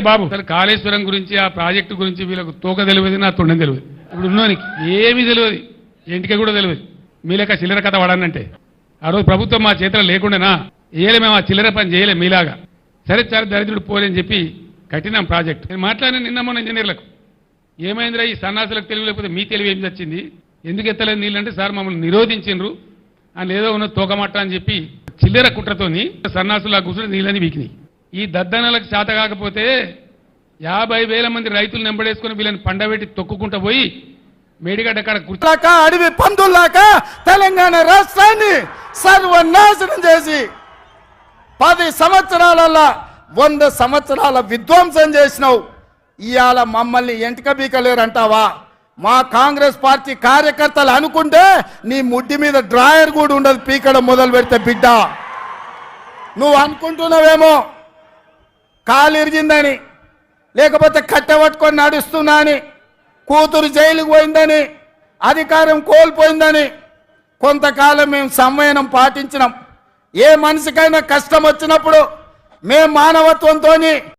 బాబు అసలు కాళేశ్వరం గురించి ఆ ప్రాజెక్టు గురించి వీళ్ళకు తోక తెలియదు, నా తొండం తెలియదు. ఇప్పుడు ఉన్నోనికి ఏమీ తెలియదు, ఇంటికి కూడా తెలియదు. మీ లెక్క చిల్లర కథ వాడానంటే ఆ రోజు ప్రభుత్వం మా చేతిలో లేకుండానా ఏలే మేము ఆ చిల్లర పని చేయలే మీలాగా. సరే చాలా దరిద్రుడు పోలేని చెప్పి కట్టినాం ప్రాజెక్ట్. నేను మాట్లాడిన నిన్న మొన్న ఇంజనీర్లకు ఏమైందిరా ఈ సన్నాసులకు తెలివి లేకపోతే మీ తెలివి ఏం వచ్చింది, ఎందుకు ఎత్తలేదు నీళ్ళంటే సార్ మమ్మల్ని నిరోధించిండ్రు అని ఏదో ఉన్న తోకమట్ట అని చెప్పి చిల్లర కుట్రతోని సన్నాసులా కూర్చుని నీళ్ళని వీకినాయి. ఈ దద్దనలకు చేత కాకపోతే 50,000 మంది రైతులు నెంబడేసుకుని వీళ్ళని పండబెట్టి తొక్కుకుంటూ పోయి మేడిగడ్డ కాడ కూర్చోక అడవి పందుల్లాగా తెలంగాణ రాష్ట్రాన్ని సర్వనాశనం చేసి 10 సంవత్సరాలలో 100 సంవత్సరాల విధ్వంసం చేసినావు. ఇవాళ మమ్మల్ని ఎంటిక బీకలేరంటావా? మా కాంగ్రెస్ పార్టీ కార్యకర్తలు అనుకుంటే నీ ముడ్డి మీద డ్రాయర్ కూడా ఉండదు పీకడం మొదలు పెడితే బిడ్డ. నువ్వు అనుకుంటున్నావేమో కాలు ఇరిగిందని, లేకపోతే కట్టెపట్టుకొని నడుస్తున్నా అని, కూతురు జైలుకు పోయిందని, అధికారం కోల్పోయిందని. కొంతకాలం మేము సంయమనం పాటించినాం. ఏ మనిషికైనా కష్టం వచ్చినప్పుడు మేము మానవత్వంతో